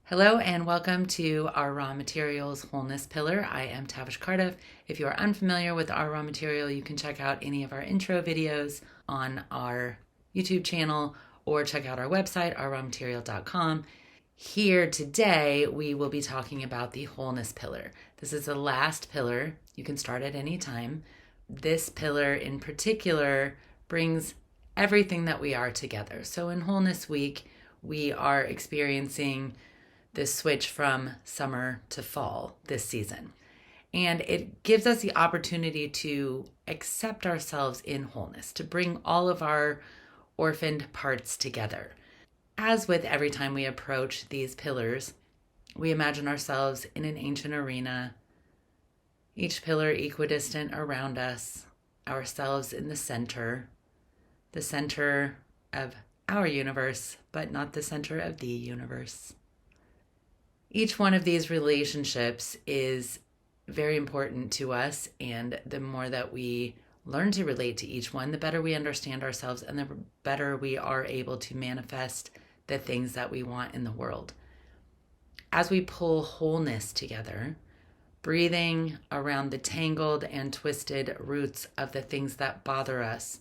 Hello and welcome to our raw materials wholeness pillar. I am Tavish Cardiff. If you are unfamiliar with our raw material, you can check out any of our intro videos on our YouTube channel or check out our website, ourrawmaterial.com. Here today, we will be talking about the wholeness pillar. This is the last pillar. You can start at any time. This pillar in particular brings everything that we are together. So in Wholeness Week, we are experiencing this switch from summer to fall this season. And it gives us the opportunity to accept ourselves in wholeness, to bring all of our orphaned parts together. As with every time we approach these pillars, we imagine ourselves in an ancient arena, each pillar equidistant around us, ourselves in the center of our universe, but not the center of the universe. Each one of these relationships is very important to us, and the more that we learn to relate to each one, the better we understand ourselves and the better we are able to manifest the things that we want in the world. As we pull wholeness together, breathing around the tangled and twisted roots of the things that bother us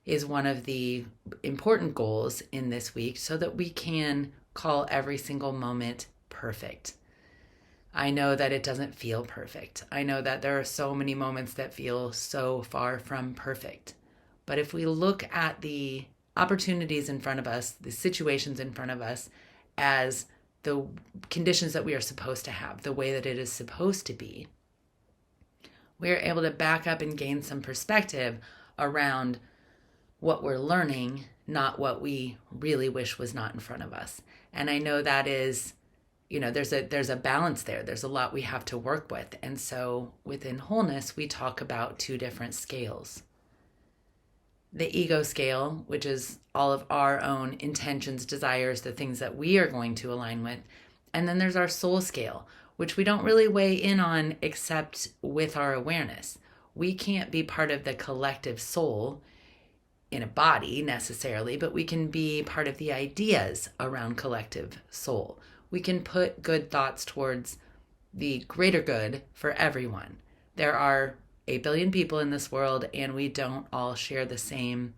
is one of the important goals in this week so that we can call every single moment perfect. I know that it doesn't feel perfect. I know that there are so many moments that feel so far from perfect. But if we look at the opportunities in front of us, the situations in front of us, as the conditions that we are supposed to have, the way that it is supposed to be, we are able to back up and gain some perspective around what we're learning, not what we really wish was not in front of us. And I know that is, there's a balance there. There's a lot we have to work with. And so within wholeness, we talk about two different scales. The ego scale, which is all of our own intentions, desires, the things that we are going to align with. And then there's our soul scale, which we don't really weigh in on except with our awareness. We can't be part of the collective soul in a body necessarily, but we can be part of the ideas around collective soul. We can put good thoughts towards the greater good for everyone. There are 8 billion people in this world, and we don't all share the same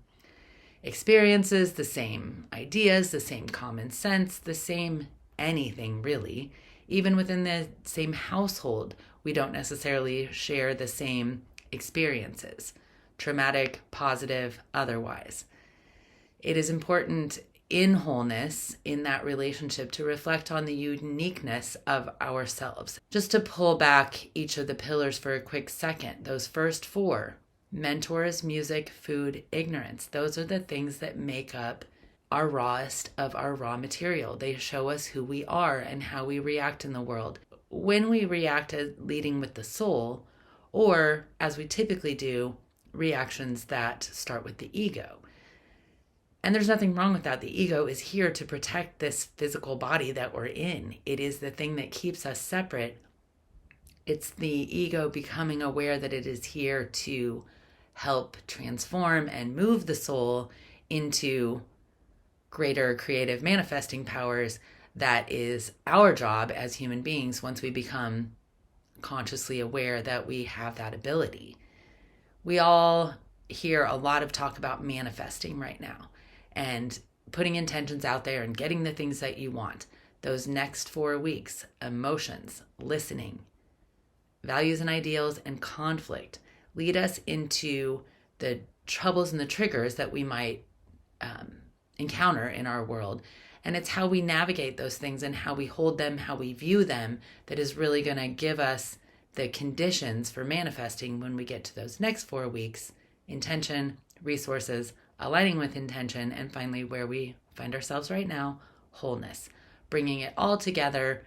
experiences, the same ideas, the same common sense, the same anything really. Even within the same household, we don't necessarily share the same experiences, traumatic, positive, otherwise. It is important in wholeness, in that relationship, to reflect on the uniqueness of ourselves. Just to pull back each of the pillars for a quick second, those first 4, mentors, music, food, ignorance, those are the things that make up our rawest of our raw material. They show us who we are and how we react in the world. When we react as leading with the soul, or as we typically do, reactions that start with the ego. And there's nothing wrong with that. The ego is here to protect this physical body that we're in. It is the thing that keeps us separate. It's the ego becoming aware that it is here to help transform and move the soul into greater creative manifesting powers. That is our job as human beings once we become consciously aware that we have that ability. We all hear a lot of talk about manifesting right now and putting intentions out there and getting the things that you want. Those next 4 weeks, emotions, listening, values and ideals, and conflict lead us into the troubles and the triggers that we might encounter in our world. And it's how we navigate those things and how we hold them, how we view them, that is really going to give us the conditions for manifesting when we get to those next 4 weeks: intention, resources, aligning with intention, and finally where we find ourselves right now, wholeness. Bringing it all together,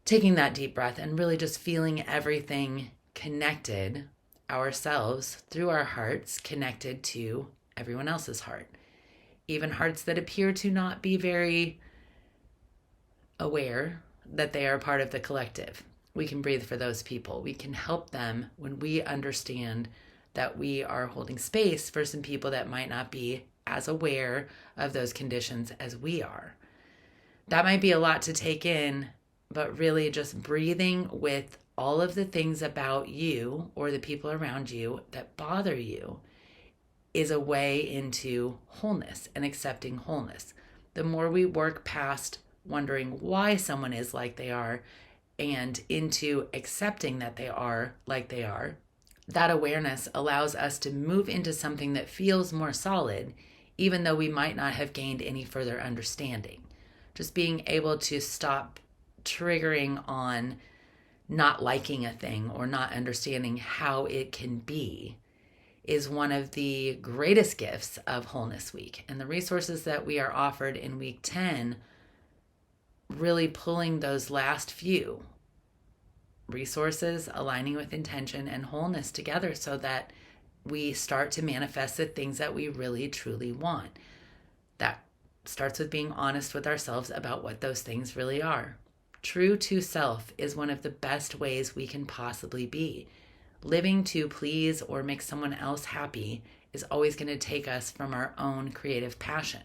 taking that deep breath and really just feeling everything connected, ourselves through our hearts connected to everyone else's heart. Even hearts that appear to not be very aware that they are part of the collective. We can breathe for those people. We can help them when we understand that we are holding space for some people that might not be as aware of those conditions as we are. That might be a lot to take in, but really just breathing with all of the things about you or the people around you that bother you is a way into wholeness and accepting wholeness. The more we work past wondering why someone is like they are and into accepting that they are like they are, that awareness allows us to move into something that feels more solid, even though we might not have gained any further understanding. Just being able to stop triggering on not liking a thing or not understanding how it can be is one of the greatest gifts of Wholeness Week. And the resources that we are offered in week 10, really pulling those last few resources, aligning with intention and wholeness together so that we start to manifest the things that we really truly want. That starts with being honest with ourselves about what those things really are. True to self is one of the best ways we can possibly be. Living to please or make someone else happy is always going to take us from our own creative passion.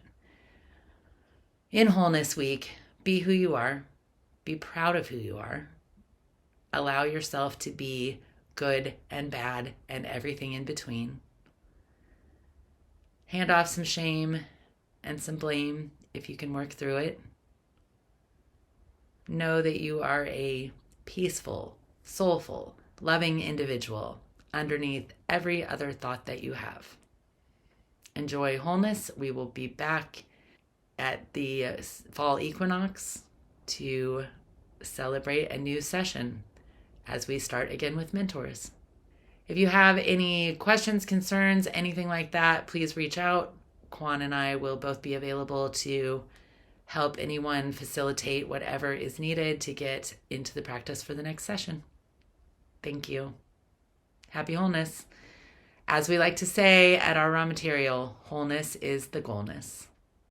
In Wholeness Week, be who you are. Be proud of who you are. Allow yourself to be good and bad and everything in between. Hand off some shame and some blame if you can work through it. Know that you are a peaceful, soulful, loving individual underneath every other thought that you have. Enjoy wholeness. We will be back at the fall equinox to celebrate a new session as we start again with mentors. If you have any questions, concerns, anything like that, please reach out. Quan and I will both be available to help anyone facilitate whatever is needed to get into the practice for the next session. Thank you. Happy wholeness. As we like to say at our raw material, wholeness is the goalness.